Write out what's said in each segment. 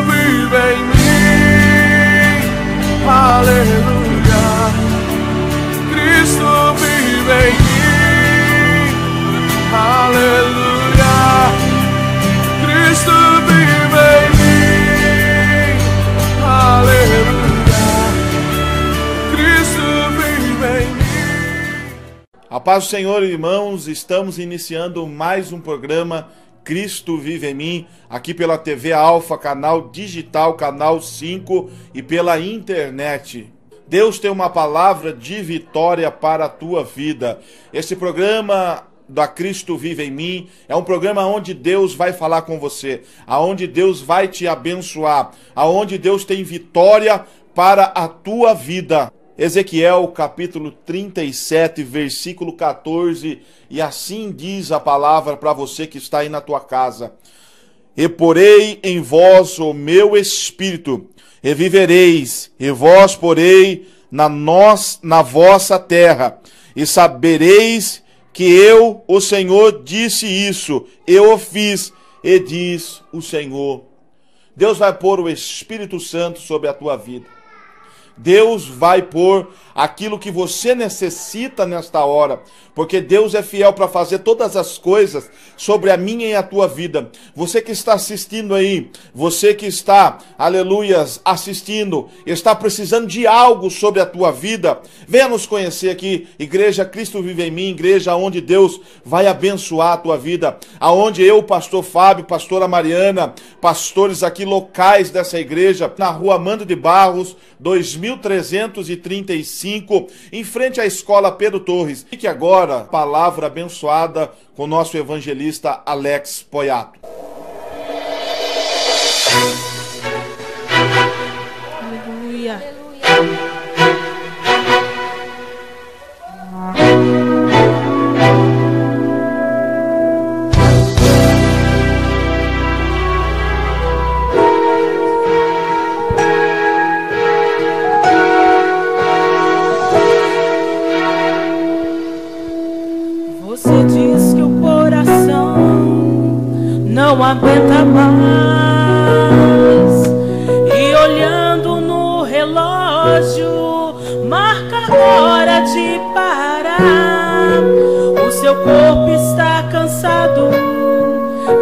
vive em mim. Aleluia. Cristo vive em mim. Aleluia. Cristo vive em mim. Aleluia. Cristo vive em mim. A paz do Senhor, irmãos, estamos iniciando mais um programa Cristo Vive em Mim, aqui pela TV Alfa, canal digital, canal 5 e pela internet. Deus tem uma palavra de vitória para a tua vida. Esse programa da Cristo Vive em Mim é um programa onde Deus vai falar com você, aonde Deus vai te abençoar, aonde Deus tem vitória para a tua vida. Ezequiel capítulo 37, versículo 14, e assim diz a palavra para você que está aí na tua casa: E porei em vós o meu espírito, e vivereis, e vós porei na vossa terra, e sabereis que eu, o Senhor, disse isso, eu o fiz, e diz o Senhor. Deus vai pôr o Espírito Santo sobre a tua vida. Deus vai pôr aquilo que você necessita nesta hora, porque Deus é fiel para fazer todas as coisas sobre a minha e a tua vida. Você que está assistindo aí, você que está, aleluias, assistindo, está precisando de algo sobre a tua vida, venha nos conhecer aqui, Igreja Cristo Vive em Mim, igreja onde Deus vai abençoar a tua vida, aonde eu, pastor Fábio, pastora Mariana, pastores aqui locais dessa igreja, na rua Amando de Barros, 2335, em frente à escola Pedro Torres. Fique agora, palavra abençoada com o nosso evangelista Alex Poiato. Aleluia. Você diz que o coração não aguenta mais, e olhando no relógio marca a hora de parar. O seu corpo está cansado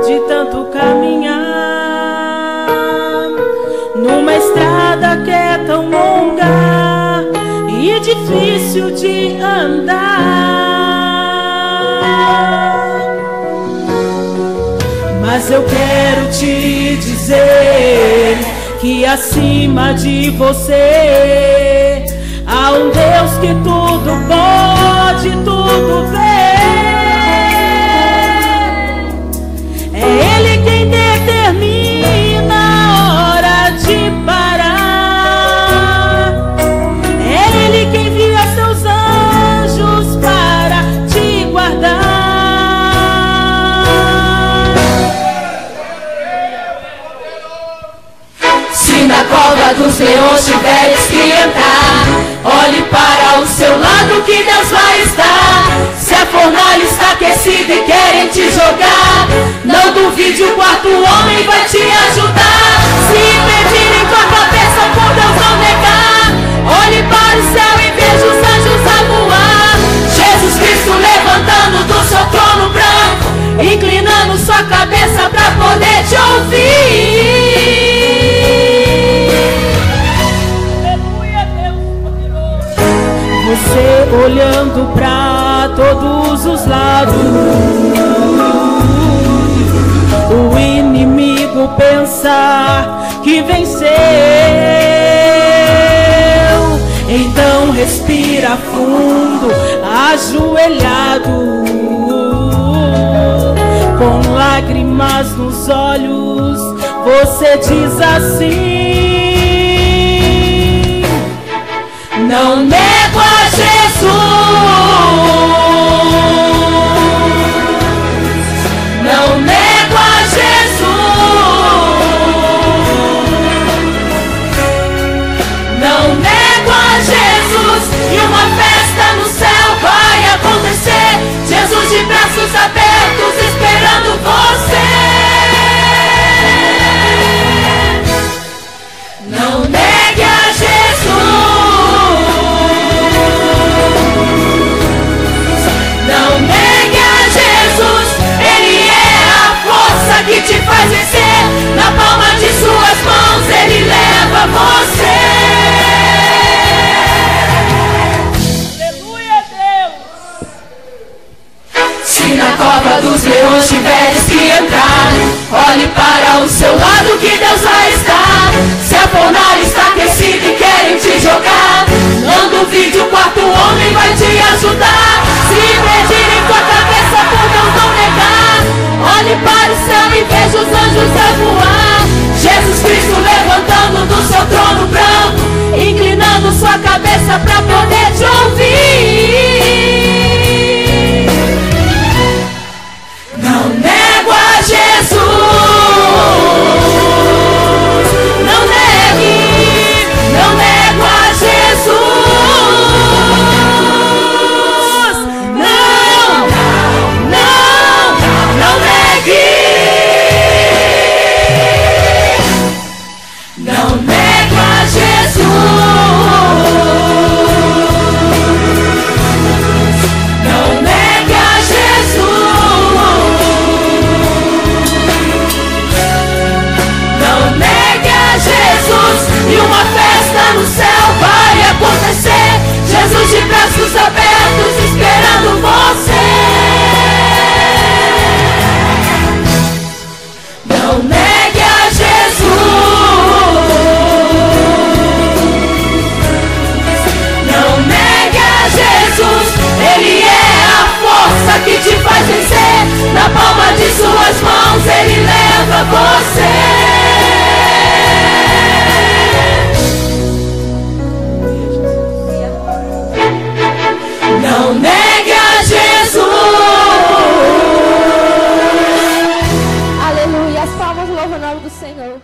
de tanto caminhar numa estrada que é tão longa e difícil de andar. Mas eu quero te dizer que acima de você há um Deus que tudo pode, tudo vê. É Ele quem determina a hora de parar. É Ele quem envia seus anjos para te guardar. Na cova dos leões tiveres que entrar, olhe para o seu lado que Deus vai estar. Se a fornalha está aquecida e querem te jogar, não duvide, o quarto homem vai te ajudar. Se pedirem tua cabeça, por Deus não negar, olhe para o céu e veja os anjos a voar. Jesus Cristo levantando do seu trono branco, inclinando sua cabeça para poder te ouvir. Você olhando pra todos os lados, o inimigo pensar que venceu. Então respira fundo, ajoelhado, com lágrimas nos olhos, você diz assim: não nego a Jesus, não nego a Jesus, não nego a Jesus, e uma festa no céu vai acontecer. Jesus de braços abertos esperando você. braços abertos esperando você. Não negue a Jesus. Não negue a Jesus. Ele é a força que te faz vencer. Na palma de suas mãos Ele leva você. Não negue a Jesus. Aleluia, as palmas louvam o nome do Senhor.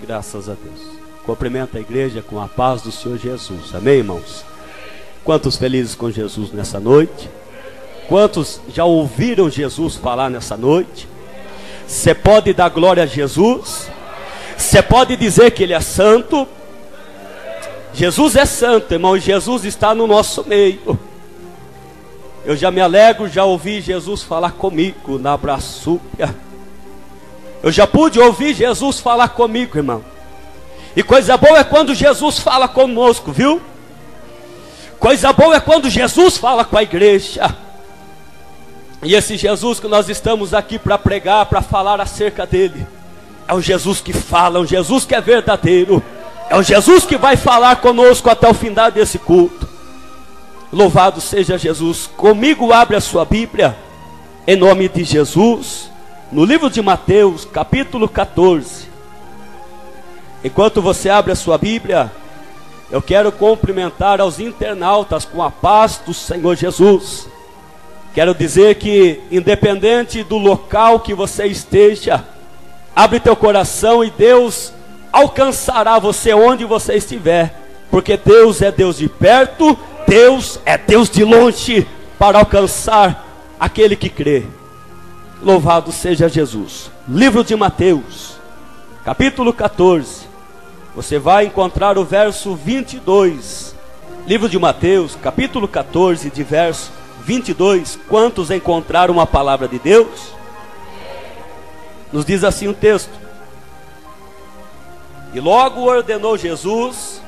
Graças a Deus. Cumprimenta a igreja com a paz do Senhor Jesus. Amém, irmãos? Quantos felizes com Jesus nessa noite? Quantos já ouviram Jesus falar nessa noite? Você pode dar glória a Jesus? Você pode dizer que Ele é santo? Jesus é santo, irmão, e Jesus está no nosso meio. Eu já me alegro, já ouvi Jesus falar comigo na braçúpia. Eu já pude ouvir Jesus falar comigo, irmão. E coisa boa é quando Jesus fala conosco, viu? Coisa boa é quando Jesus fala com a igreja. E esse Jesus que nós estamos aqui para pregar, para falar acerca dele, é o Jesus que fala, é um Jesus que é verdadeiro. É o Jesus que vai falar conosco até o final desse culto. Louvado seja Jesus. Comigo abre a sua Bíblia, em nome de Jesus, no livro de Mateus, capítulo 14. Enquanto você abre a sua Bíblia, eu quero cumprimentar aos internautas com a paz do Senhor Jesus. Quero dizer que, independente do local que você esteja, abre teu coração e Deus alcançará você onde você estiver, porque Deus é Deus de perto, Deus é Deus de longe, para alcançar aquele que crê. Louvado seja Jesus. Livro de Mateus, capítulo 14. Você vai encontrar o verso 22. Livro de Mateus, capítulo 14, de verso 22. Quantos encontraram a palavra de Deus? Nos diz assim o texto: e logo ordenou Jesus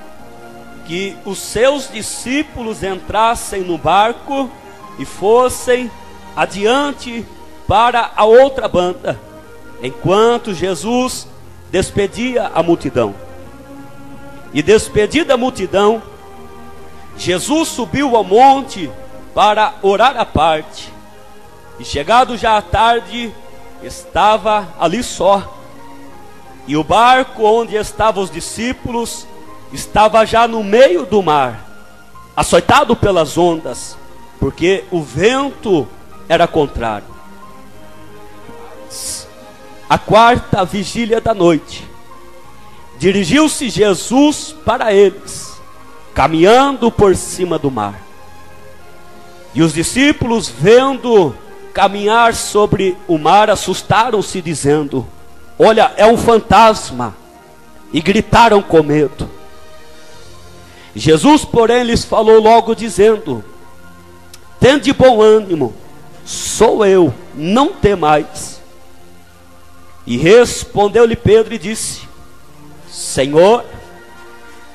que os seus discípulos entrassem no barco e fossem adiante para a outra banda, enquanto Jesus despedia a multidão. E despedida a multidão, Jesus subiu ao monte para orar à parte. E chegado já à tarde, estava ali só. E o barco onde estavam os discípulos estava já no meio do mar, açoitado pelas ondas, porque o vento era contrário. A quarta vigília da noite, dirigiu-se Jesus para eles, caminhando por cima do mar. E os discípulos, vendo caminhar sobre o mar, assustaram-se, dizendo: olha, é um fantasma, e gritaram com medo. Jesus, porém, lhes falou logo, dizendo: tende bom ânimo, sou eu, não temais. E respondeu-lhe Pedro e disse: Senhor,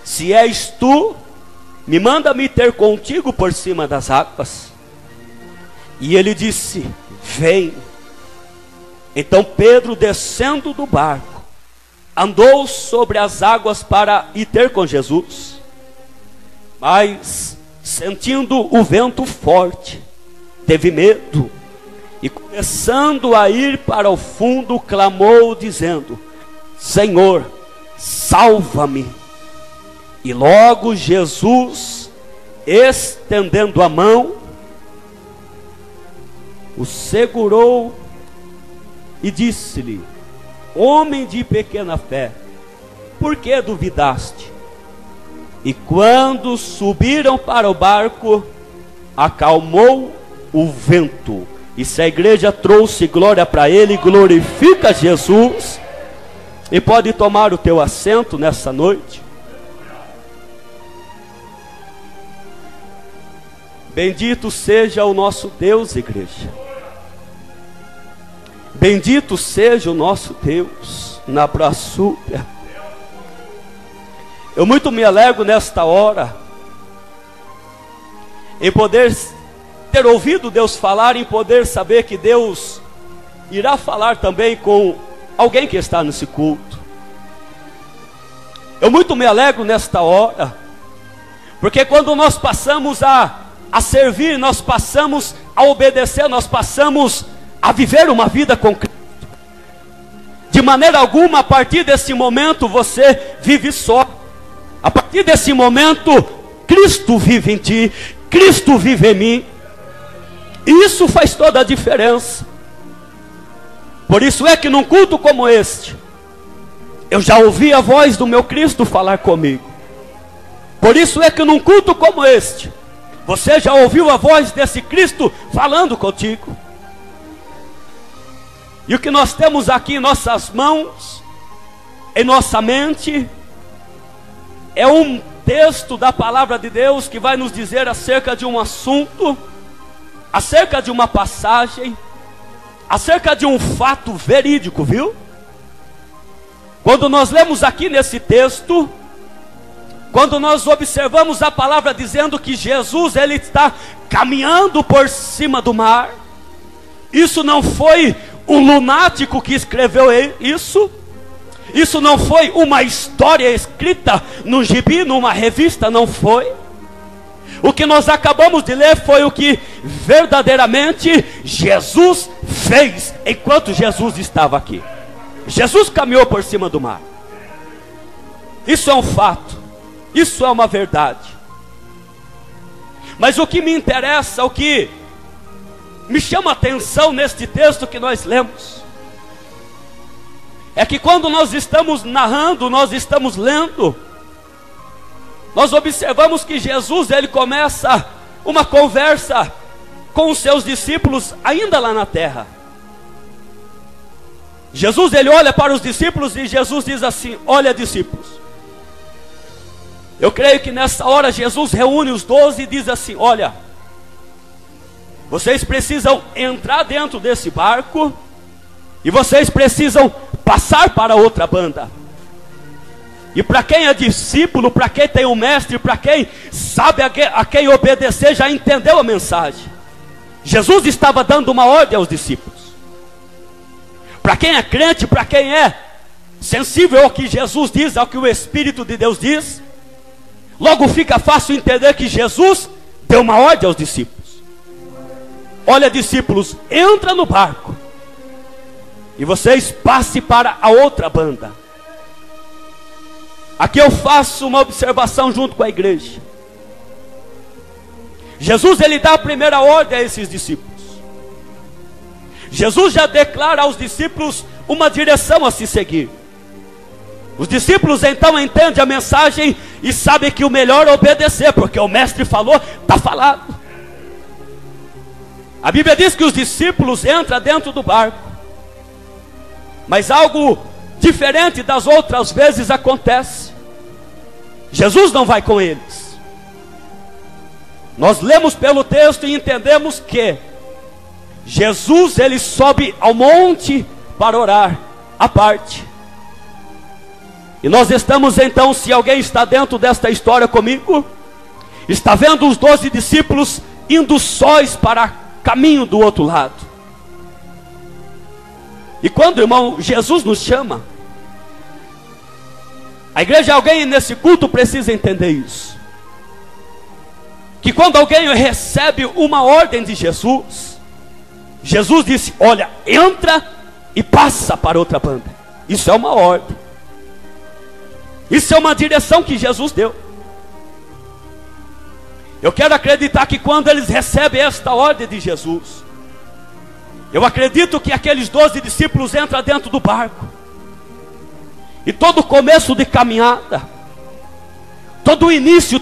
se és tu, me manda-me ter contigo por cima das águas. E ele disse: vem. Então Pedro, descendo do barco, andou sobre as águas para ir ter com Jesus. Mas, sentindo o vento forte, teve medo, e começando a ir para o fundo, clamou, dizendo: Senhor, salva-me. E logo Jesus, estendendo a mão, o segurou e disse-lhe: homem de pequena fé, por que duvidaste? E quando subiram para o barco, acalmou o vento. E se a igreja trouxe glória para ele, glorifica Jesus. E pode tomar o teu assento nessa noite. Bendito seja o nosso Deus, igreja. Bendito seja o nosso Deus na braçúpia. Eu muito me alegro nesta hora em poder ter ouvido Deus falar, em poder saber que Deus irá falar também com alguém que está nesse culto. Eu muito me alegro nesta hora, porque quando nós passamos a servir, nós passamos a obedecer, nós passamos a viver uma vida com Cristo. De maneira alguma, a partir desse momento, você vive só. A partir desse momento, Cristo vive em ti, Cristo vive em mim. E isso faz toda a diferença. Por isso é que num culto como este, eu já ouvi a voz do meu Cristo falar comigo. Por isso é que num culto como este, você já ouviu a voz desse Cristo falando contigo. E o que nós temos aqui em nossas mãos, em nossa mente, é um texto da palavra de Deus que vai nos dizer acerca de um assunto, acerca de uma passagem, acerca de um fato verídico, viu? Quando nós lemos aqui nesse texto, quando nós observamos a palavra dizendo que Jesus, ele está caminhando por cima do mar, isso não foi um lunático que escreveu isso, isso não foi uma história escrita num gibi, numa revista, não foi. O que nós acabamos de ler foi o que verdadeiramente Jesus fez enquanto Jesus estava aqui. Jesus caminhou por cima do mar. Isso é um fato, isso é uma verdade. Mas o que me interessa, o que me chama a atenção neste texto que nós lemos, é que quando nós estamos narrando, nós estamos lendo, nós observamos que Jesus, ele começa uma conversa com os seus discípulos ainda lá na terra. Jesus, ele olha para os discípulos e Jesus diz assim: olha, discípulos, eu creio que nessa hora Jesus reúne os 12 e diz assim: olha, vocês precisam entrar dentro desse barco e vocês precisam passar para outra banda. E para quem é discípulo, para quem tem um mestre, para quem sabe a quem obedecer, já entendeu a mensagem. Jesus estava dando uma ordem aos discípulos. Para quem é crente, para quem é sensível ao que Jesus diz, ao que o Espírito de Deus diz, logo fica fácil entender que Jesus deu uma ordem aos discípulos. Olha, discípulos, entra no barco e vocês passem para a outra banda. Aqui eu faço uma observação junto com a igreja. Jesus, ele dá a primeira ordem a esses discípulos. Jesus já declara aos discípulos uma direção a se seguir. Os discípulos então entendem a mensagem e sabem que o melhor é obedecer, porque o mestre falou, está falado. A Bíblia diz que os discípulos entram dentro do barco, mas algo diferente das outras vezes acontece. Jesus não vai com eles. Nós lemos pelo texto e entendemos que Jesus, ele sobe ao monte para orar à parte. E nós estamos então, se alguém está dentro desta história comigo, está vendo os 12 discípulos indo sós para caminho do outro lado. E quando, irmão, Jesus nos chama, a igreja, alguém nesse culto precisa entender isso, que quando alguém recebe uma ordem de Jesus, Jesus disse: olha, entra e passa para outra banda. Isso é uma ordem, isso é uma direção que Jesus deu. Eu quero acreditar que quando eles recebem esta ordem de Jesus, eu acredito que aqueles 12 discípulos entram dentro do barco, e todo começo de caminhada, todo início,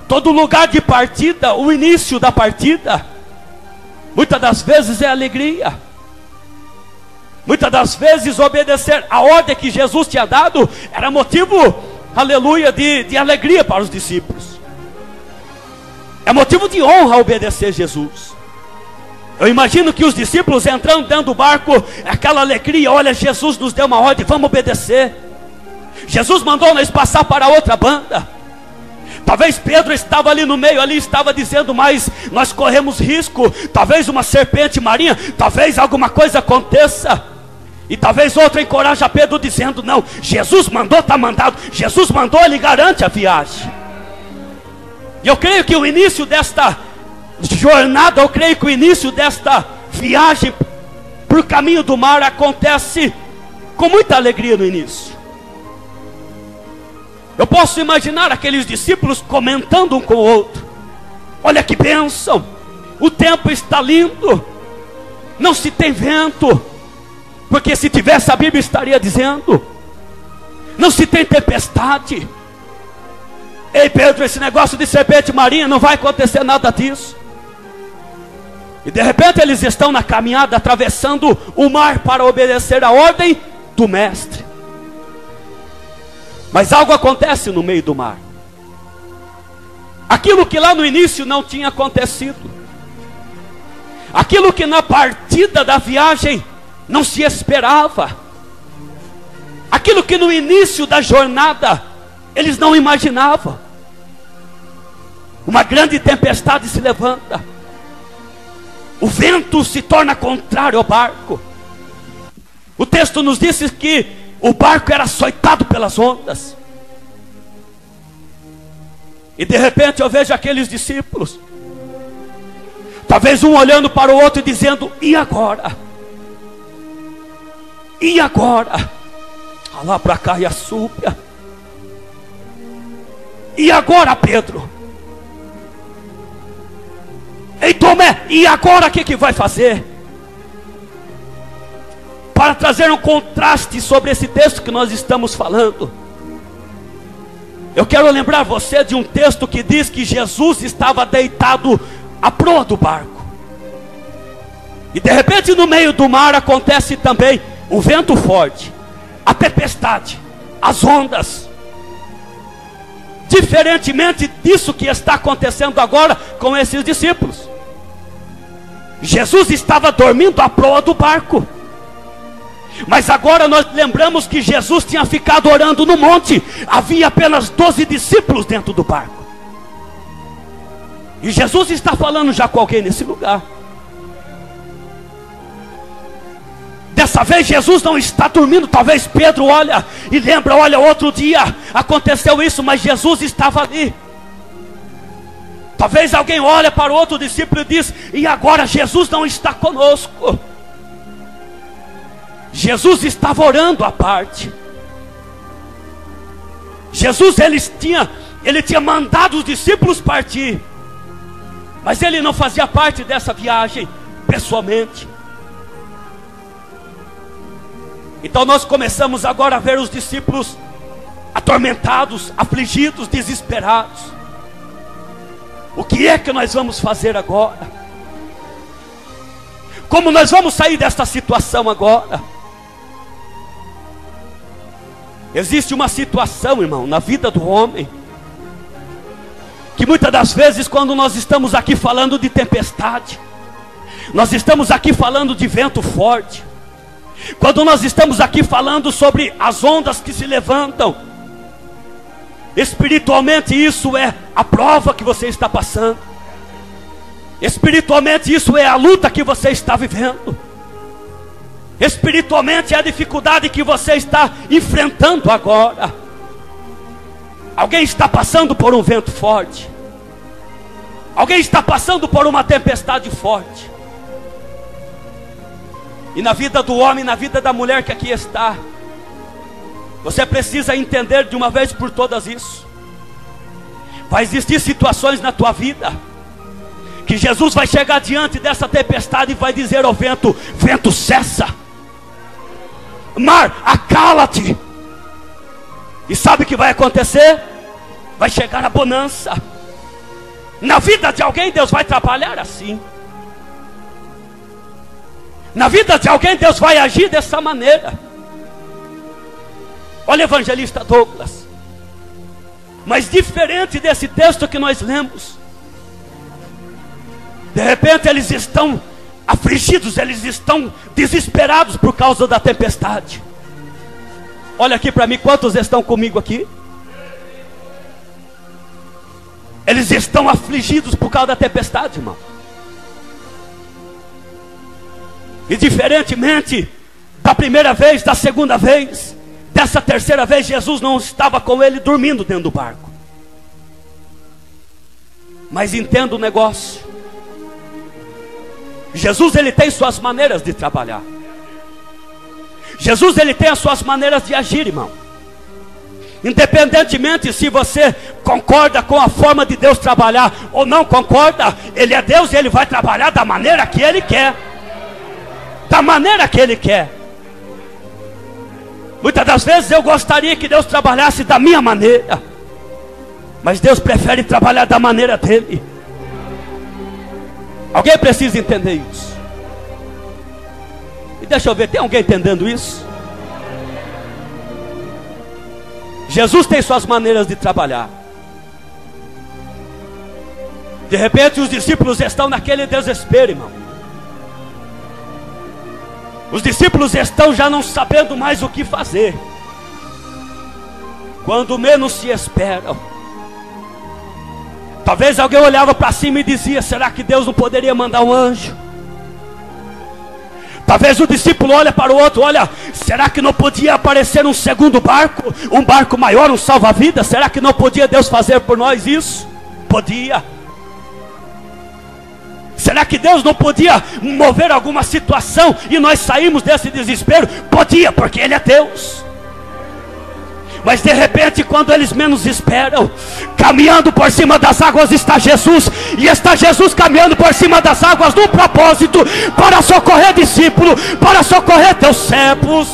todo lugar de partida, o início da partida, muitas das vezes é alegria. Muitas das vezes obedecer a ordem que Jesus tinha dado era motivo, aleluia, de alegria para os discípulos. É motivo de honra obedecer Jesus. Eu imagino que os discípulos entrando dentro do barco, aquela alegria: olha, Jesus nos deu uma ordem, vamos obedecer. Jesus mandou nós passar para outra banda. Talvez Pedro estava ali no meio, ali estava dizendo, mas nós corremos risco, talvez uma serpente marinha, talvez alguma coisa aconteça. E talvez outro encoraja Pedro dizendo, não, Jesus mandou, está mandado, Jesus mandou, ele garante a viagem. E eu creio que o início desta jornada, eu creio que o início desta viagem por caminho do mar acontece com muita alegria no início. Eu posso imaginar aqueles discípulos comentando um com o outro, olha que bênção, o tempo está lindo, não se tem vento, porque se tivesse a Bíblia estaria dizendo, não se tem tempestade. Ei Pedro, esse negócio de serpente marinha, não vai acontecer nada disso. E de repente eles estão na caminhada, atravessando o mar para obedecer a ordem do mestre. Mas algo acontece no meio do mar, aquilo que lá no início não tinha acontecido, aquilo que na partida da viagem não se esperava, aquilo que no início da jornada eles não imaginavam. Uma grande tempestade se levanta, o vento se torna contrário ao barco. O texto nos diz que o barco era açoitado pelas ondas. E de repente eu vejo aqueles discípulos, talvez um olhando para o outro e dizendo, e agora? E agora? Lá para cá e a súbia. E agora, Pedro? Ei Tomé, e agora o que vai fazer? Para trazer um contraste sobre esse texto que nós estamos falando, eu quero lembrar você de um texto que diz que Jesus estava deitado à proa do barco. E de repente no meio do mar acontece também o vento forte, a tempestade, as ondas. Diferentemente disso que está acontecendo agora com esses discípulos, Jesus estava dormindo à proa do barco. Mas agora nós lembramos que Jesus tinha ficado orando no monte. Havia apenas 12 discípulos dentro do barco. E Jesus está falando já com alguém nesse lugar. Dessa vez Jesus não está dormindo. Talvez Pedro olha e lembra, olha, outro dia aconteceu isso, mas Jesus estava ali. Talvez alguém olha para o outro discípulo e diz, e agora Jesus não está conosco. Jesus estava orando à parte. Jesus ele tinha mandado os discípulos partir, mas ele não fazia parte dessa viagem pessoalmente. Então nós começamos agora a ver os discípulos atormentados, afligidos, desesperados. O que é que nós vamos fazer agora? Como nós vamos sair desta situação agora? Existe uma situação, irmão, na vida do homem, que muitas das vezes quando nós estamos aqui falando de tempestade, nós estamos aqui falando de vento forte, quando nós estamos aqui falando sobre as ondas que se levantam, espiritualmente isso é a prova que você está passando, espiritualmente isso é a luta que você está vivendo, espiritualmente é a dificuldade que você está enfrentando agora. Alguém está passando por um vento forte, alguém está passando por uma tempestade forte. E na vida do homem, na vida da mulher que aqui está, você precisa entender de uma vez por todas isso. Vai existir situações na tua vida que Jesus vai chegar diante dessa tempestade e vai dizer ao vento: vento, cessa, mar, acala-te. E sabe o que vai acontecer? Vai chegar a bonança. Na vida de alguém Deus vai trabalhar assim. Na vida de alguém Deus vai agir dessa maneira. Olha o evangelista Douglas. Mas diferente desse texto que nós lemos, de repente eles estão afligidos, eles estão desesperados por causa da tempestade. Olha aqui para mim, quantos estão comigo aqui? Eles estão afligidos por causa da tempestade, irmão. E diferentemente da primeira vez, da segunda vez, dessa terceira vez, Jesus não estava com ele dormindo dentro do barco. Mas entenda o negócio. Jesus, ele tem suas maneiras de trabalhar. Jesus, ele tem as suas maneiras de agir, irmão. Independentemente se você concorda com a forma de Deus trabalhar ou não concorda, ele é Deus e ele vai trabalhar da maneira que ele quer. Da maneira que ele quer. Muitas das vezes eu gostaria que Deus trabalhasse da minha maneira, mas Deus prefere trabalhar da maneira dele. Alguém precisa entender isso. E deixa eu ver, tem alguém entendendo isso? Jesus tem suas maneiras de trabalhar. De repente os discípulos estão naquele desespero, irmão. Os discípulos estão já não sabendo mais o que fazer. Quando menos se esperam. Talvez alguém olhava para cima e dizia: será que Deus não poderia mandar um anjo? Talvez o discípulo olha para o outro: olha, será que não podia aparecer um segundo barco? Um barco maior, um salva-vidas? Será que não podia Deus fazer por nós isso? Podia. Será que Deus não podia mover alguma situação e nós saímos desse desespero? Podia, porque Ele é Deus. Mas de repente, quando eles menos esperam, caminhando por cima das águas está Jesus. E está Jesus caminhando por cima das águas num propósito, para socorrer discípulo, para socorrer teus servos.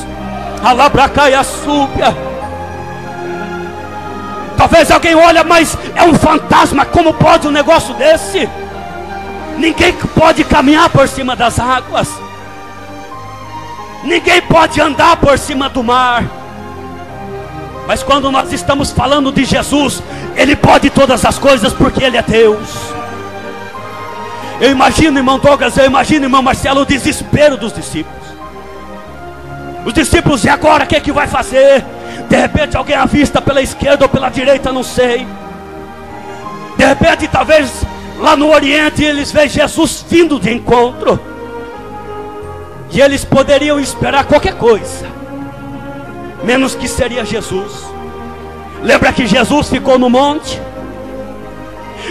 Alabracaia súbia. Talvez alguém olhe, mas é um fantasma, como pode um negócio desse? Ninguém pode caminhar por cima das águas. Ninguém pode andar por cima do mar. Mas quando nós estamos falando de Jesus, Ele pode todas as coisas, porque Ele é Deus. Eu imagino, irmão Douglas, eu imagino, irmão Marcelo, o desespero dos discípulos. Os discípulos, e agora, o que é que vai fazer? De repente alguém avista pela esquerda ou pela direita, não sei. De repente, talvez lá no Oriente, eles veem Jesus vindo de encontro. E eles poderiam esperar qualquer coisa, menos que seria Jesus. Lembra que Jesus ficou no monte?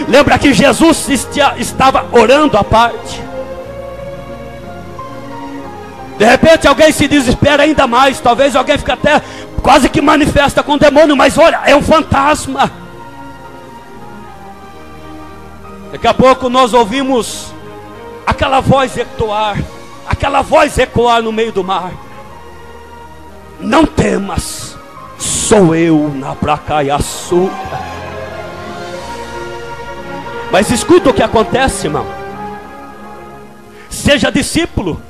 Lembra que Jesus estava orando à parte? De repente alguém se desespera ainda mais. Talvez alguém fique até quase que manifesta com o demônio. Mas olha, é um fantasma. Daqui a pouco nós ouvimos aquela voz ecoar. Aquela voz ecoar no meio do mar: não temas, sou eu, na Bracaiaçu. Mas escuta o que acontece, irmão. Seja discípulo,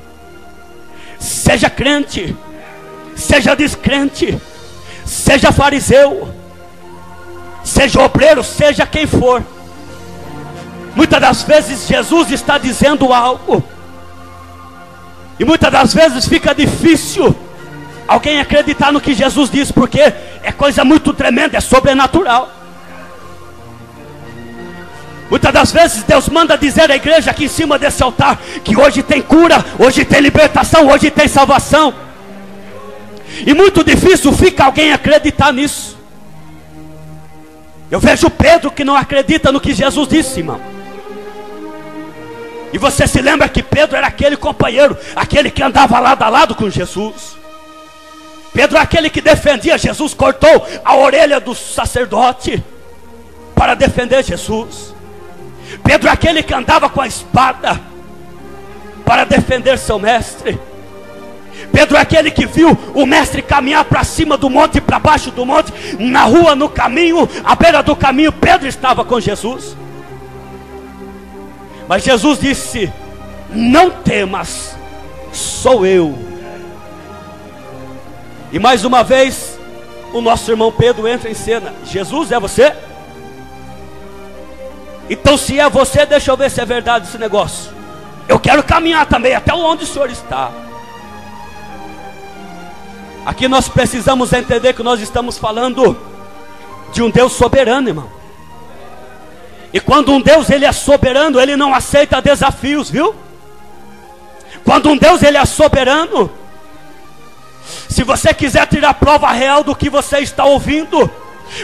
seja crente, seja descrente, seja fariseu, seja obreiro, seja quem for, muitas das vezes Jesus está dizendo algo, e muitas das vezes fica difícil alguém acreditar no que Jesus diz, porque é coisa muito tremenda, é sobrenatural. Muitas das vezes Deus manda dizer à igreja aqui em cima desse altar que hoje tem cura, hoje tem libertação, hoje tem salvação. E muito difícil fica alguém acreditar nisso. Eu vejo Pedro que não acredita no que Jesus disse, irmão. E você se lembra que Pedro era aquele companheiro, aquele que andava lado a lado com Jesus. Pedro é aquele que defendia Jesus, cortou a orelha do sacerdote para defender Jesus. Pedro é aquele que andava com a espada para defender seu mestre. Pedro é aquele que viu o mestre caminhar para cima do monte e para baixo do monte, na rua, no caminho, à beira do caminho. Pedro estava com Jesus. Mas Jesus disse: não temas, sou eu. E mais uma vez, o nosso irmão Pedro entra em cena. Jesus, é você? Então se é você, deixa eu ver se é verdade esse negócio. Eu quero caminhar também até onde o senhor está. Aqui nós precisamos entender que nós estamos falando de um Deus soberano, irmão. E quando um Deus ele é soberano, ele não aceita desafios, viu? Quando um Deus ele é soberano, se você quiser tirar prova real do que você está ouvindo,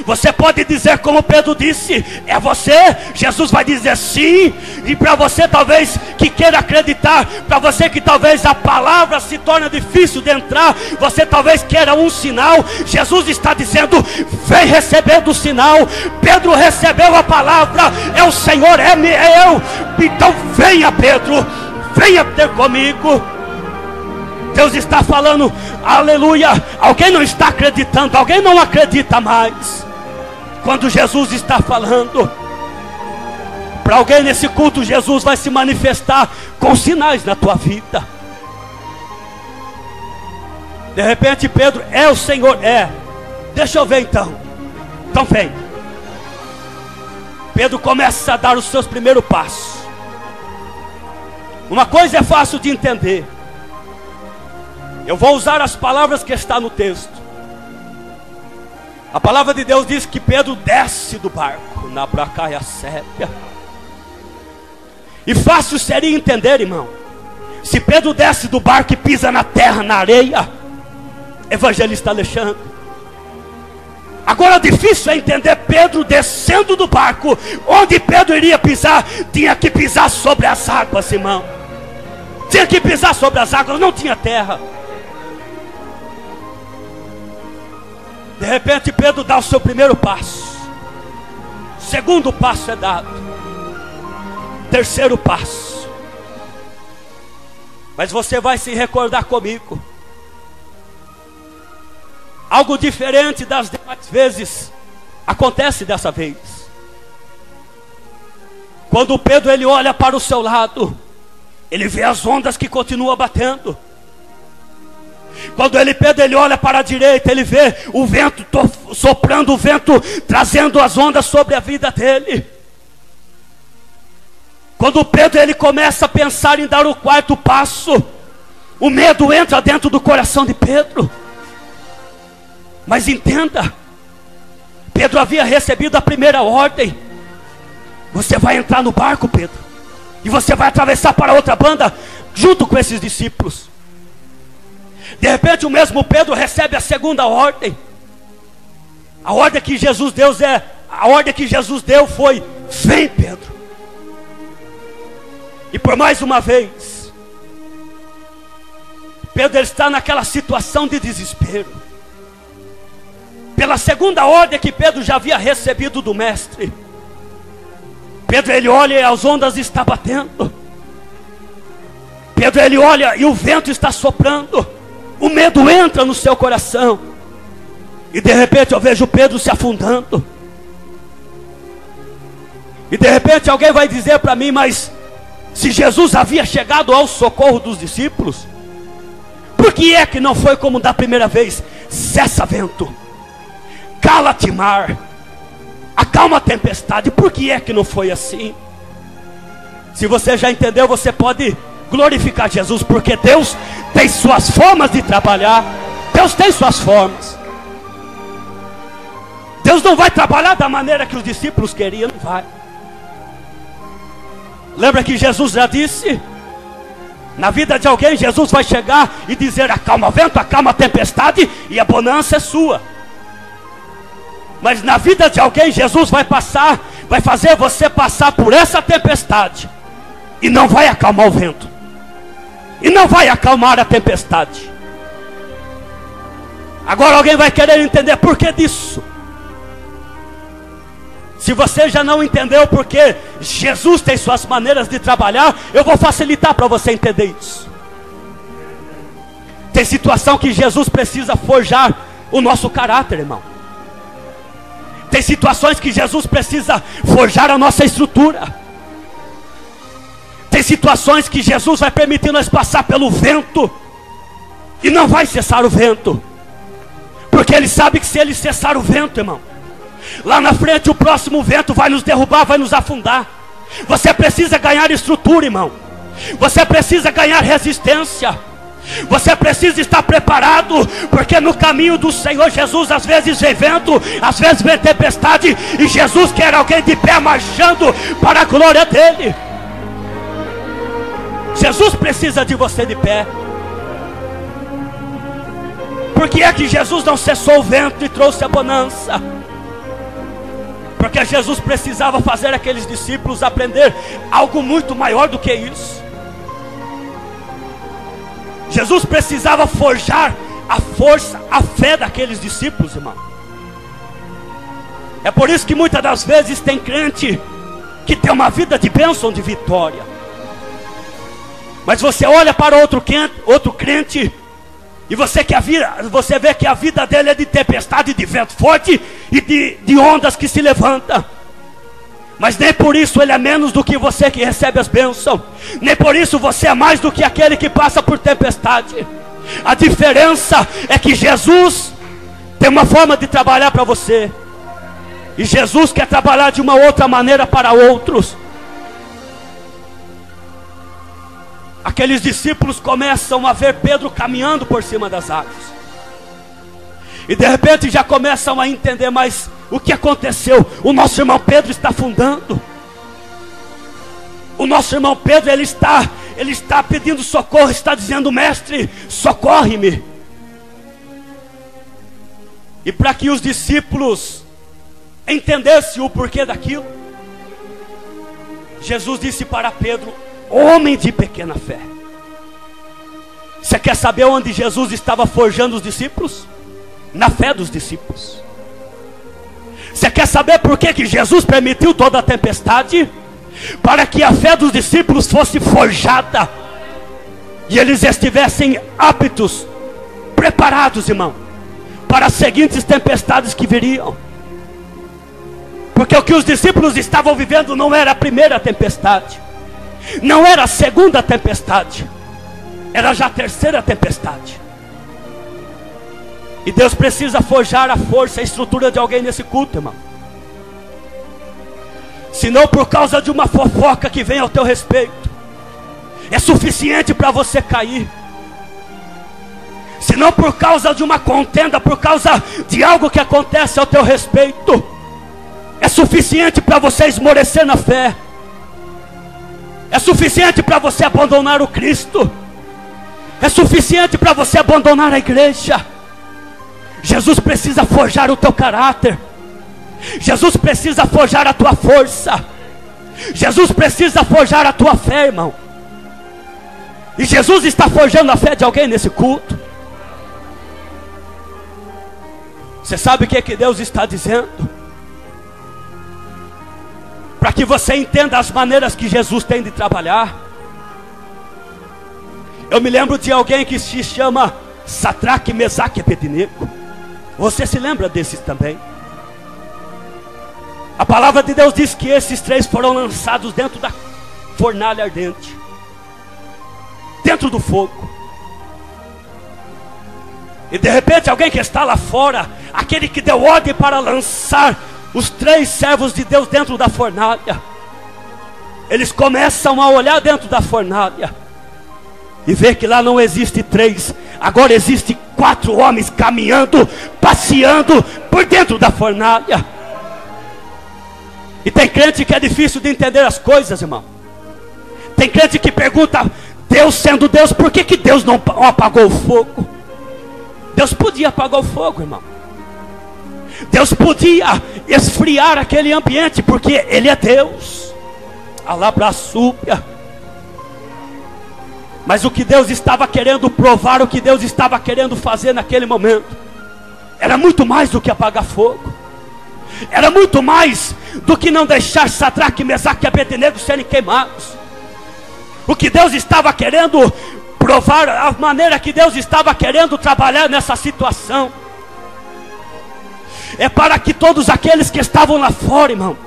você pode dizer como Pedro disse: é você? Jesus vai dizer sim. E para você talvez que queira acreditar, para você que talvez a palavra se torne difícil de entrar, você talvez queira um sinal, Jesus está dizendo: vem recebendo o sinal. Pedro recebeu a palavra, é o Senhor, é eu. Então venha, Pedro, venha ter comigo. Deus está falando, aleluia. Alguém não está acreditando, alguém não acredita mais quando Jesus está falando. Para alguém nesse culto, Jesus vai se manifestar com sinais na tua vida. De repente Pedro: é o Senhor, é. Deixa eu ver então. Então vem. Pedro começa a dar os seus primeiros passos. Uma coisa é fácil de entender. Eu vou usar as palavras que está no texto. A palavra de Deus diz que Pedro desce do barco na bracaia sépia. E fácil seria entender, irmão, se Pedro desce do barco e pisa na terra, na areia. Evangelista Alexandre. Agora difícil é entender Pedro descendo do barco. Onde Pedro iria pisar? Tinha que pisar sobre as águas, irmão. Tinha que pisar sobre as águas, não tinha terra. De repente Pedro dá o seu primeiro passo. Segundo passo é dado. Terceiro passo. Mas você vai se recordar comigo. Algo diferente das demais vezes acontece dessa vez. Quando Pedro ele olha para o seu lado, ele vê as ondas que continuam batendo. Quando Pedro ele olha para a direita, ele vê o vento soprando, o vento trazendo as ondas sobre a vida dele. Quando Pedro ele começa a pensar em dar o quarto passo, o medo entra dentro do coração de Pedro. Mas entenda, Pedro havia recebido a primeira ordem: você vai entrar no barco, Pedro, e você vai atravessar para outra banda junto com esses discípulos. De repente o mesmo Pedro recebe a segunda ordem. A ordem que Jesus deu foi: vem, Pedro. E por mais uma vez Pedro está naquela situação de desespero. Pela segunda ordem que Pedro já havia recebido do mestre, Pedro ele olha e as ondas estão batendo. Pedro ele olha e o vento está soprando. O medo entra no seu coração. E de repente eu vejo Pedro se afundando. E de repente alguém vai dizer para mim: mas se Jesus havia chegado ao socorro dos discípulos, por que é que não foi como da primeira vez? Cessa vento, cala-te mar, acalma a tempestade. Por que é que não foi assim? Se você já entendeu, você pode glorificar Jesus, porque Deus tem suas formas de trabalhar. Deus tem suas formas. Deus não vai trabalhar da maneira que os discípulos queriam, não vai. Lembra que Jesus já disse: na vida de alguém Jesus vai chegar e dizer: acalma o vento, acalma a tempestade, e a bonança é sua. Mas na vida de alguém Jesus vai fazer você passar por essa tempestade, e não vai acalmar o vento, e não vai acalmar a tempestade. Agora alguém vai querer entender por que disso. Se você já não entendeu porque Jesus tem suas maneiras de trabalhar, eu vou facilitar para você entender isso. Tem situação que Jesus precisa forjar o nosso caráter, irmão. Tem situações que Jesus precisa forjar a nossa estrutura. Tem situações que Jesus vai permitir nós passar pelo vento, e não vai cessar o vento, porque Ele sabe que se Ele cessar o vento, irmão, lá na frente o próximo vento vai nos derrubar, vai nos afundar. Você precisa ganhar estrutura, irmão. Você precisa ganhar resistência. Você precisa estar preparado, porque no caminho do Senhor Jesus às vezes vem vento, às vezes vem tempestade, e Jesus quer alguém de pé marchando para a glória dele. Jesus precisa de você de pé. Por que é que Jesus não cessou o vento e trouxe a bonança? Porque Jesus precisava fazer aqueles discípulos aprender algo muito maior do que isso. Jesus precisava forjar a força, a fé daqueles discípulos, irmão. É por isso que muitas das vezes tem crente que tem uma vida de bênção, de vitória. Mas você olha para outro crente e você vê que a vida dele é de tempestade, de vento forte e de ondas que se levantam. Mas nem por isso ele é menos do que você que recebe as bênçãos. Nem por isso você é mais do que aquele que passa por tempestade. A diferença é que Jesus tem uma forma de trabalhar para você, e Jesus quer trabalhar de uma outra maneira para outros. Aqueles discípulos começam a ver Pedro caminhando por cima das águas, e de repente já começam a entender mais o que aconteceu. O nosso irmão Pedro está afundando. O nosso irmão Pedro, ele está pedindo socorro, está dizendo: mestre, socorre-me. E para que os discípulos entendessem o porquê daquilo, Jesus disse para Pedro: homem de pequena fé. Você quer saber onde Jesus estava forjando os discípulos? Na fé dos discípulos. Você quer saber por que Jesus permitiu toda a tempestade? Para que a fé dos discípulos fosse forjada, e eles estivessem aptos, preparados, irmão, para as seguintes tempestades que viriam. Porque o que os discípulos estavam vivendo não era a primeira tempestade, não era a segunda tempestade, era já a terceira tempestade. E Deus precisa forjar a força, a estrutura de alguém nesse culto, irmão. Senão, por causa de uma fofoca que vem ao teu respeito, é suficiente para você cair. Senão, por causa de uma contenda, por causa de algo que acontece ao teu respeito, é suficiente para você esmorecer na fé. É suficiente para você abandonar o Cristo. É suficiente para você abandonar a igreja. Jesus precisa forjar o teu caráter. Jesus precisa forjar a tua força. Jesus precisa forjar a tua fé, irmão. E Jesus está forjando a fé de alguém nesse culto. Você sabe o que Deus está dizendo? Para que você entenda as maneiras que Jesus tem de trabalhar. Eu me lembro de alguém que se chama Sadraque, Mesaque e Abednego. Você se lembra desses também? A palavra de Deus diz que esses três foram lançados dentro da fornalha ardente, dentro do fogo. E de repente alguém que está lá fora, aquele que deu ordem para lançar os três servos de Deus dentro da fornalha, eles começam a olhar dentro da fornalha e ver que lá não existe três, agora existe 4 homens caminhando, passeando por dentro da fornalha. E tem crente que é difícil de entender as coisas, irmão. Tem crente que pergunta: Deus sendo Deus, por que Deus não apagou o fogo? Deus podia apagar o fogo, irmão. Deus podia esfriar aquele ambiente, porque Ele é Deus. Alabraçúpia. Mas o que Deus estava querendo provar, o que Deus estava querendo fazer naquele momento, era muito mais do que apagar fogo. Era muito mais do que não deixar Sadraque, Mesaque e Abednego serem queimados. O que Deus estava querendo provar, a maneira que Deus estava querendo trabalhar nessa situação, é para que todos aqueles que estavam lá fora, irmão,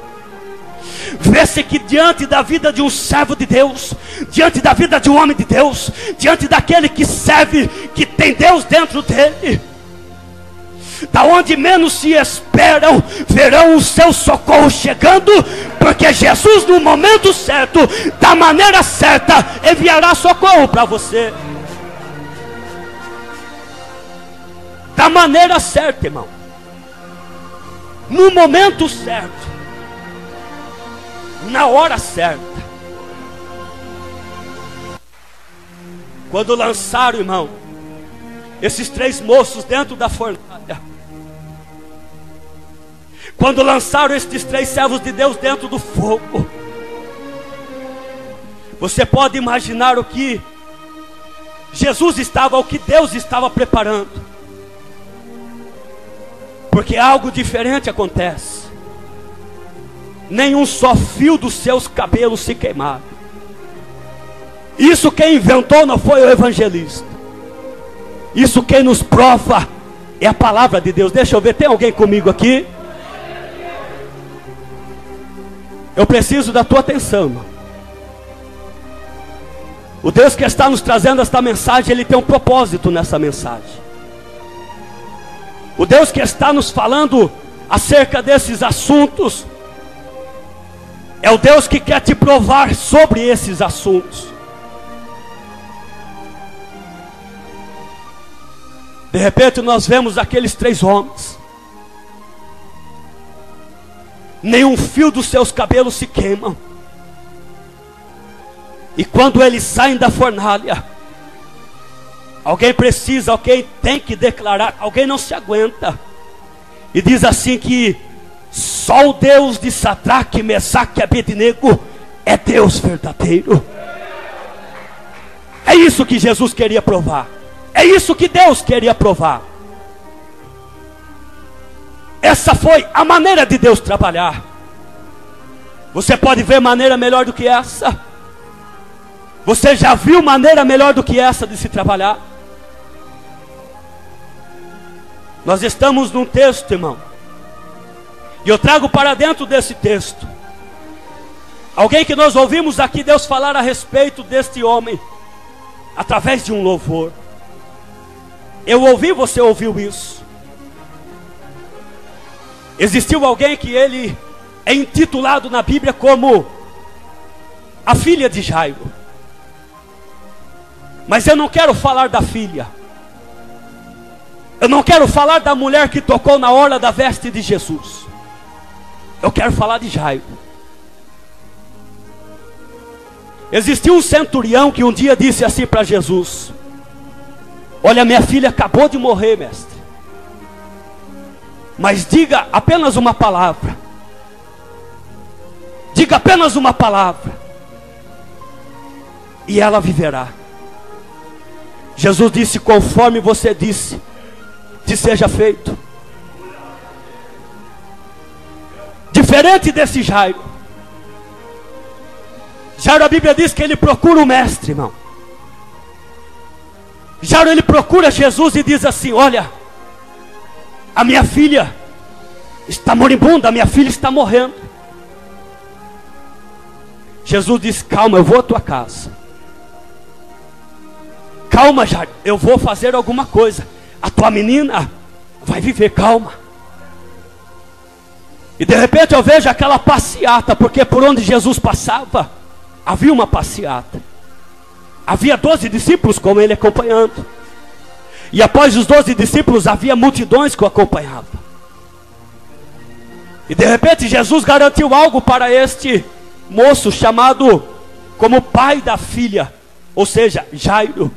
vê-se que diante da vida de um servo de Deus, diante da vida de um homem de Deus, diante daquele que serve, que tem Deus dentro dele, da onde menos se esperam, verão o seu socorro chegando, porque Jesus no momento certo, da maneira certa, enviará socorro para você. da maneira certa, irmão, no momento certo, na hora certa. Quando lançaram, irmão, esses 3 moços dentro da fornalha, quando lançaram esses 3 servos de Deus dentro do fogo, você pode imaginar o que Jesus estava, o que Deus estava preparando. Porque algo diferente acontece. Nenhum só fio dos seus cabelos se queimaram. Isso quem inventou não foi o evangelista. Isso quem nos prova é a palavra de Deus. Deixa eu ver, tem alguém comigo aqui? Eu preciso da tua atenção, irmão. O Deus que está nos trazendo esta mensagem, Ele tem um propósito nessa mensagem. O Deus que está nos falando acerca desses assuntos, é o Deus que quer te provar sobre esses assuntos. De repente nós vemos aqueles 3 homens. Nenhum fio dos seus cabelos se queimam. E quando eles saem da fornalha, alguém tem que declarar, alguém não se aguenta. E diz assim que só o Deus de Sadraque, Mesaque e Abednego é Deus verdadeiro. É isso que Jesus queria provar. É isso que Deus queria provar. Essa foi a maneira de Deus trabalhar. Você pode ver maneira melhor do que essa? Você já viu maneira melhor do que essa de se trabalhar? Nós estamos num texto, irmão, e eu trago para dentro desse texto alguém que nós ouvimos aqui Deus falar a respeito deste homem através de um louvor. Eu ouvi, você ouviu isso. Existiu alguém que ele é intitulado na Bíblia como a filha de Jairo. Mas eu não quero falar da filha. Eu não quero falar da mulher que tocou na orla da veste de Jesus. Eu quero falar de Jairo. Existiu um centurião que um dia disse assim para Jesus: olha, minha filha acabou de morrer, mestre, mas diga apenas uma palavra. Diga apenas uma palavra e ela viverá. Jesus disse: conforme você disse, te seja feito. Diferente desse Jairo. Jairo, a Bíblia diz que ele procura o mestre, irmão. Jairo, ele procura Jesus e diz assim: olha, a minha filha está moribunda, a minha filha está morrendo. Jesus disse: calma, eu vou à tua casa. Calma, Jairo, eu vou fazer alguma coisa. A tua menina vai viver, calma. E de repente eu vejo aquela passeata, porque por onde Jesus passava, havia uma passeata. Havia 12 discípulos com ele acompanhando. E após os 12 discípulos, havia multidões que o acompanhavam. E de repente Jesus garantiu algo para este moço, chamado como pai da filha, ou seja, Jairo.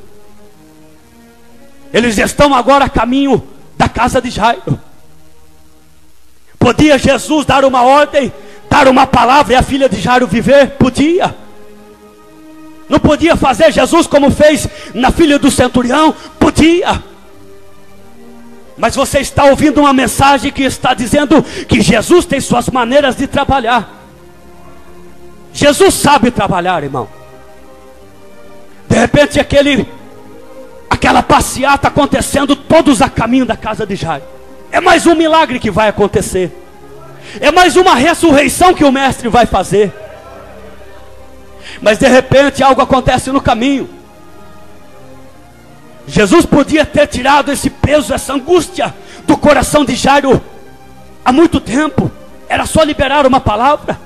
Eles estão agora a caminho da casa de Jairo. Podia Jesus dar uma ordem, dar uma palavra e a filha de Jairo viver? Podia. Não podia fazer Jesus como fez na filha do centurião? Podia. Mas você está ouvindo uma mensagem que está dizendo que Jesus tem suas maneiras de trabalhar. Jesus sabe trabalhar, irmão. De repente aquela passeata acontecendo, todos a caminho da casa de Jairo. É mais um milagre que vai acontecer. É mais uma ressurreição que o mestre vai fazer. Mas de repente algo acontece no caminho. Jesus podia ter tirado esse peso, essa angústia do coração de Jairo há muito tempo. Era só liberar uma palavra.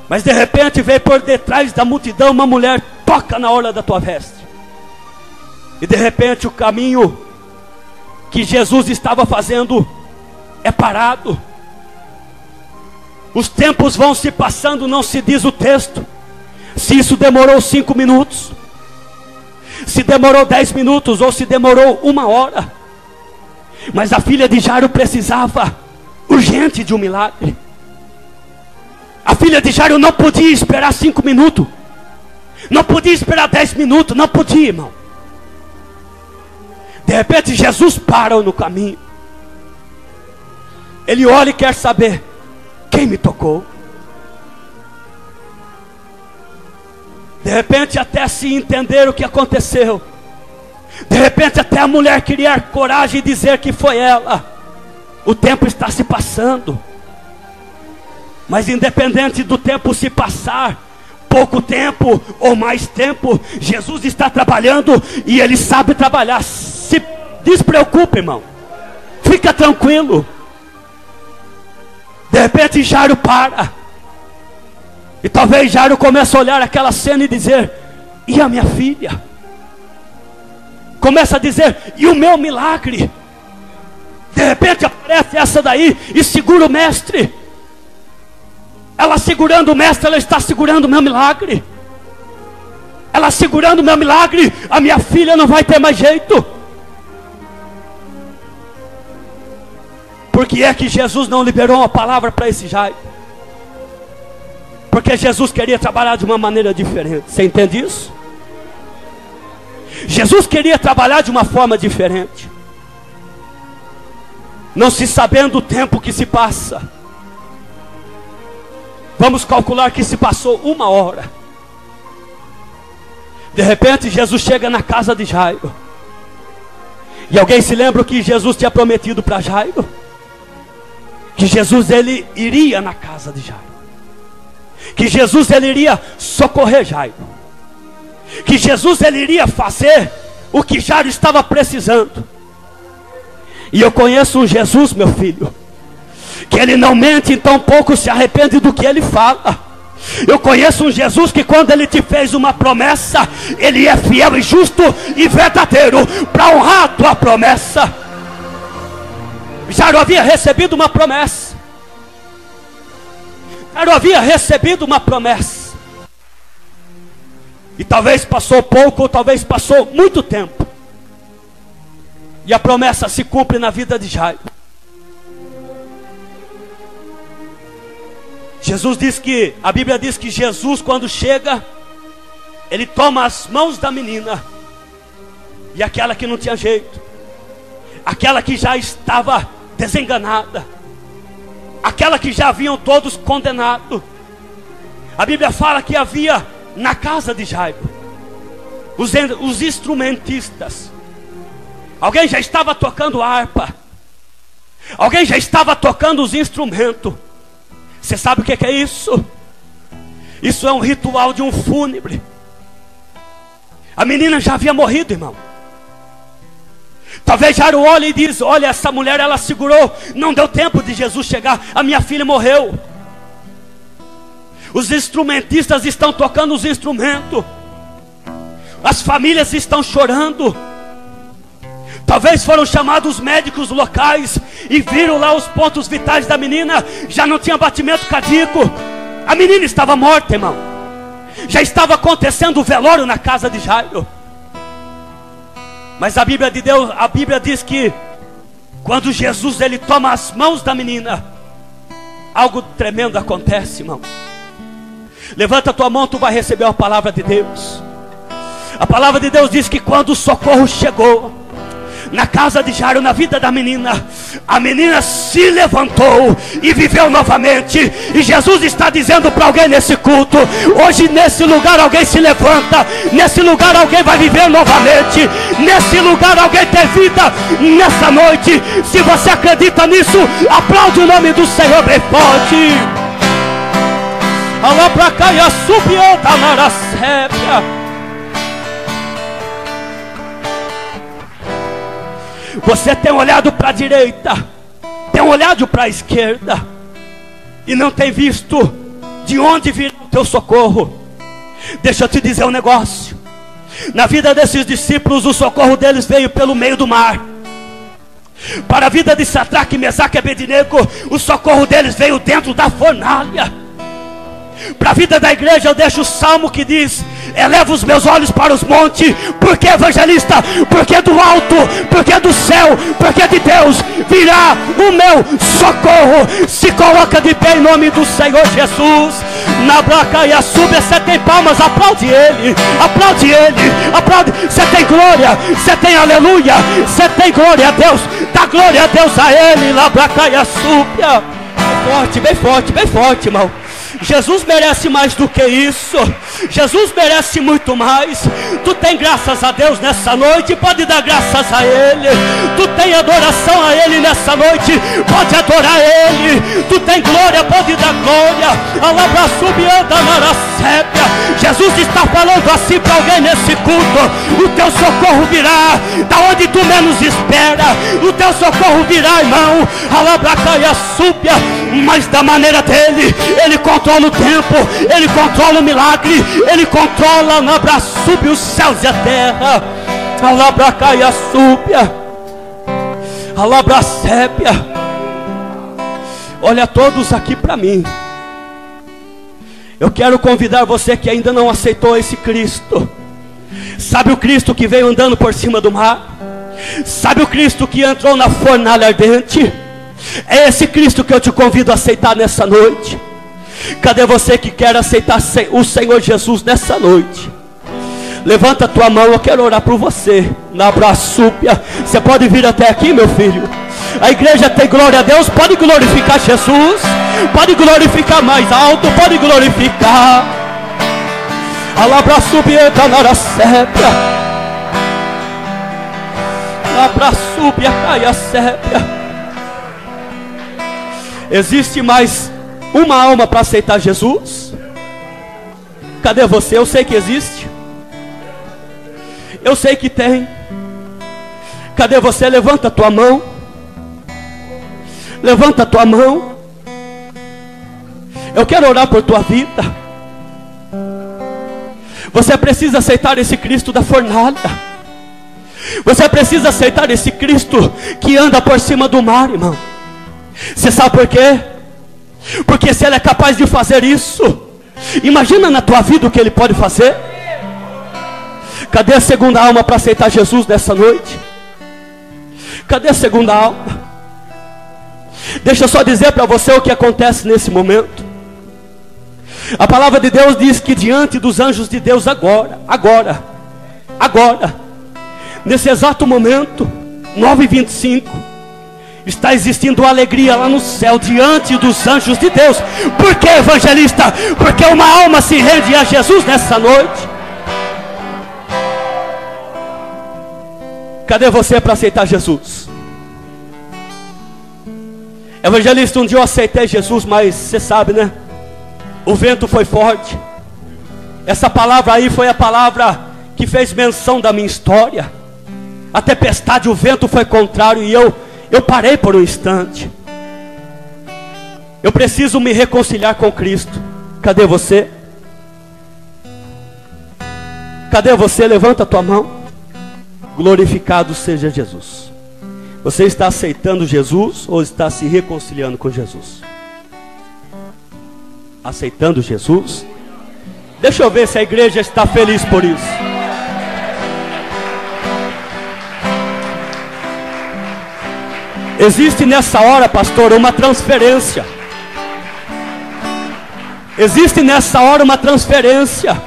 Mas de repente veio por detrás da multidão uma mulher, toca na orla da tua veste. E de repente o caminho que Jesus estava fazendo é parado. Os tempos vão se passando, não se diz o texto se isso demorou 5 minutos, se demorou 10 minutos ou se demorou 1 hora. Mas a filha de Jairo precisava urgente de um milagre. A filha de Jairo não podia esperar 5 minutos, não podia esperar 10 minutos, não podia, irmão. De repente Jesus para no caminho. Ele olha e quer saber: quem me tocou? De repente, até se entender o que aconteceu, de repente até a mulher queria coragem de dizer que foi ela. O tempo está se passando, mas independente do tempo se passar, pouco tempo ou mais tempo, Jesus está trabalhando e Ele sabe trabalhar. Se despreocupe, irmão, fica tranquilo. De repente Jairo para. E talvez Jairo comece a olhar aquela cena e dizer: e a minha filha? Começa a dizer: e o meu milagre? De repente aparece essa daí e segura o mestre. Ela segurando o mestre, ela está segurando o meu milagre. Ela segurando o meu milagre, a minha filha não vai ter mais jeito. Por que é que Jesus não liberou uma palavra para esse Jairo? Porque Jesus queria trabalhar de uma maneira diferente. Você entende isso? Jesus queria trabalhar de uma forma diferente. Não se sabendo o tempo que se passa, vamos calcular que se passou 1 hora. De repente Jesus chega na casa de Jairo. E alguém se lembra o que Jesus tinha prometido para Jairo? Que Jesus ele iria na casa de Jairo, que Jesus ele iria socorrer Jairo, que Jesus ele iria fazer o que Jairo estava precisando. E eu conheço um Jesus, meu filho, que ele não mente, então pouco se arrepende do que ele fala. Eu conheço um Jesus que quando ele te fez uma promessa, ele é fiel e justo e verdadeiro para honrar a tua promessa. Jairo havia recebido uma promessa. Jairo havia recebido uma promessa. E talvez passou pouco, ou talvez passou muito tempo. E a promessa se cumpre na vida de Jairo. Jesus diz que, a Bíblia diz que Jesus quando chega, ele toma as mãos da menina. E aquela que não tinha jeito, aquela que já estava desenganada, aquela que já haviam todos condenado. A Bíblia fala que havia na casa de Jairo os instrumentistas. Alguém já estava tocando harpa, alguém já estava tocando os instrumentos. Você sabe o que é isso? Isso é um ritual de um fúnebre. A menina já havia morrido, irmão. Talvez Jairo olhe e diz: olha, essa mulher ela segurou, não deu tempo de Jesus chegar, a minha filha morreu. Os instrumentistas estão tocando os instrumentos, as famílias estão chorando. Talvez foram chamados médicos locais e viram lá os pontos vitais da menina, já não tinha batimento cardíaco, a menina estava morta, irmão. Já estava acontecendo o velório na casa de Jairo. Mas a Bíblia de Deus, a Bíblia diz que quando Jesus ele toma as mãos da menina, algo tremendo acontece, irmão. Levanta a tua mão, tu vai receber a palavra de Deus. A palavra de Deus diz que quando o socorro chegou na casa de Jairo, na vida da menina, a menina se levantou e viveu novamente. E Jesus está dizendo para alguém nesse culto: hoje nesse lugar alguém se levanta, nesse lugar alguém vai viver novamente, nesse lugar alguém tem vida nessa noite. Se você acredita nisso, aplaude o nome do Senhor bem forte. Alá pra cá e a subiu da Maracébia. Você tem olhado para a direita, tem olhado para a esquerda e não tem visto de onde virá o teu socorro. Deixa eu te dizer um negócio. Na vida desses discípulos, o socorro deles veio pelo meio do mar. Para a vida de Sadraque, Mesaque e Abednego, o socorro deles veio dentro da fornalha. Para a vida da igreja eu deixo o salmo que diz: eleva os meus olhos para os montes. Porque, evangelista? Porque do alto, porque do céu, porque de Deus virá o meu socorro. Se coloca de pé em nome do Senhor Jesus. Na braca e a súbia, você tem palmas, aplaude Ele, aplaude Ele, aplaude. Você tem glória, você tem aleluia, você tem glória a Deus, dá glória a Deus a Ele. Na braca e a súbia. Bem forte, bem forte, bem forte, irmão. Jesus merece mais do que isso. Jesus merece muito mais. Tu tem graças a Deus nessa noite, pode dar graças a Ele. Tu tem adoração a Ele nessa noite, pode adorar Ele. Tu tem glória, pode dar glória. Alabra subianda na sépia. Jesus está falando assim para alguém nesse culto: o teu socorro virá da onde tu menos espera. O teu socorro virá, irmão. Alabra caia súbia, mas da maneira dele. Ele controla o tempo, Ele controla o milagre, Ele controla na braçúbia os céus e a terra. Alabracaia súbia, alabracépia. Olha todos aqui para mim. Eu quero convidar você que ainda não aceitou esse Cristo. Sabe o Cristo que veio andando por cima do mar? Sabe o Cristo que entrou na fornalha ardente? É esse Cristo que eu te convido a aceitar nessa noite. Cadê você que quer aceitar o Senhor Jesus nessa noite? Levanta a tua mão, eu quero orar por você. Na braçúbia. Você pode vir até aqui, meu filho. A igreja tem glória a Deus. Pode glorificar Jesus. Pode glorificar mais alto. Pode glorificar. Alabraçúbia na sépia. Alabraçúbia cai a sépia. Existe mais uma alma para aceitar Jesus? Cadê você? Eu sei que existe. Eu sei que tem. Cadê você? Levanta a tua mão. Levanta a tua mão. Eu quero orar por tua vida. Você precisa aceitar esse Cristo da fornalha. Você precisa aceitar esse Cristo que anda por cima do mar, irmão. Você sabe por quê? Porque se Ele é capaz de fazer isso, imagina na tua vida o que Ele pode fazer. Cadê a segunda alma para aceitar Jesus nessa noite? Cadê a segunda alma? Deixa eu só dizer para você o que acontece nesse momento. A palavra de Deus diz que diante dos anjos de Deus agora, nesse exato momento, 9h25, está existindo alegria lá no céu diante dos anjos de Deus. Por que, evangelista? Porque uma alma se rende a Jesus nessa noite. Cadê você para aceitar Jesus? Evangelista, um dia eu aceitei Jesus, mas você sabe, né? O vento foi forte. Essa palavra aí foi a palavra que fez menção da minha história. A tempestade, o vento foi contrário e eu parei por um instante. Eu preciso me reconciliar com Cristo. Cadê você? Cadê você? Levanta a tua mão. Glorificado seja Jesus. Você está aceitando Jesus ou está se reconciliando com Jesus? Aceitando Jesus? Deixa eu ver se a igreja está feliz por isso. Existe nessa hora, pastor, uma transferência. Existe nessa hora uma transferência.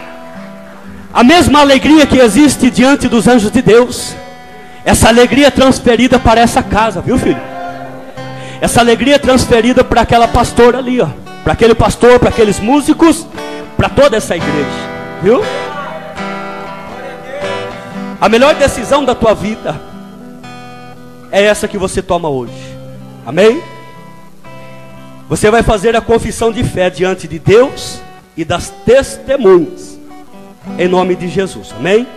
A mesma alegria que existe diante dos anjos de Deus, essa alegria é transferida para essa casa, viu, filho? Essa alegria é transferida para aquela pastora ali, ó. Para aquele pastor, para aqueles músicos, para toda essa igreja, viu? A melhor decisão da tua vida é essa que você toma hoje. Amém? Você vai fazer a confissão de fé diante de Deus e das testemunhas, em nome de Jesus. Amém?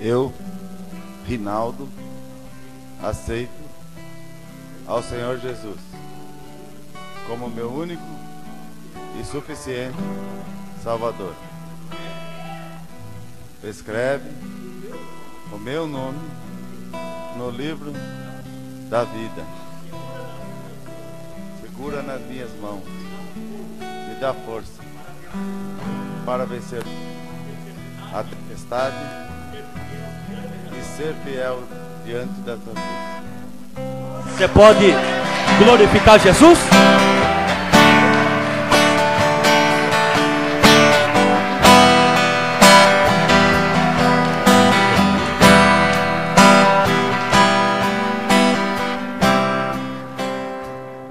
Eu, Rinaldo, aceito ao Senhor Jesus como meu único e suficiente Salvador. Escreve o meu nome no livro da vida. Segura nas minhas mãos, me dá força para vencer a tempestade e ser fiel diante das lutas. Você pode glorificar Jesus?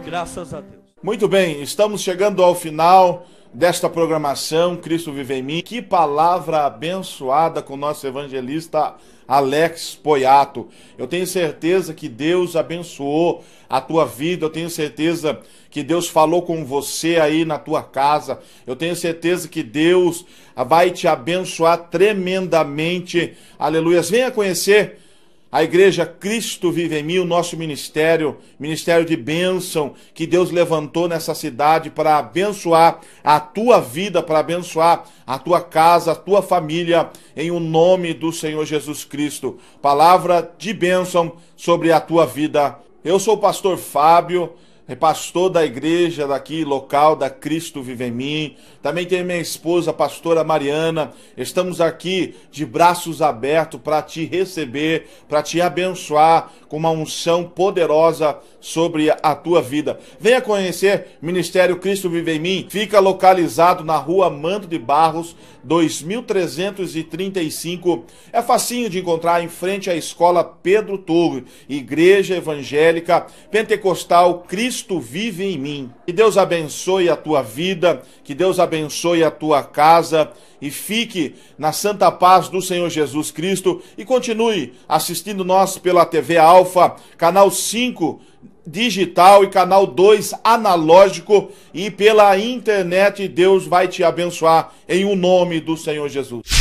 Graças a Deus. Muito bem, estamos chegando ao final desta programação Cristo Vive em Mim. Que palavra abençoada com o nosso evangelista Alex Poiato. Eu tenho certeza que Deus abençoou a tua vida, eu tenho certeza que Deus falou com você aí na tua casa, eu tenho certeza que Deus vai te abençoar tremendamente. Aleluias. Venha conhecer a igreja Cristo Vive em Mim, o nosso ministério de bênção que Deus levantou nessa cidade para abençoar a tua vida, para abençoar a tua casa, a tua família, em o nome do Senhor Jesus Cristo. Palavra de bênção sobre a tua vida. Eu sou o pastor Fábio, pastor da igreja daqui, local da Cristo Vive em Mim. Também tem minha esposa, a pastora Mariana. Estamos aqui de braços abertos para te receber, para te abençoar com uma unção poderosa sobre a tua vida. Venha conhecer Ministério Cristo Vive em Mim. Fica localizado na rua Mando de Barros, 2335. É facinho de encontrar, em frente à escola Pedro Turro, Igreja Evangélica Pentecostal Cristo Vive em Mim. Que Deus abençoe a tua vida, que Deus abençoe a tua casa e fique na santa paz do Senhor Jesus Cristo e continue assistindo nós pela TV Alfa, canal 5 digital e canal 2 analógico e pela internet. Deus vai te abençoar em o nome do Senhor Jesus.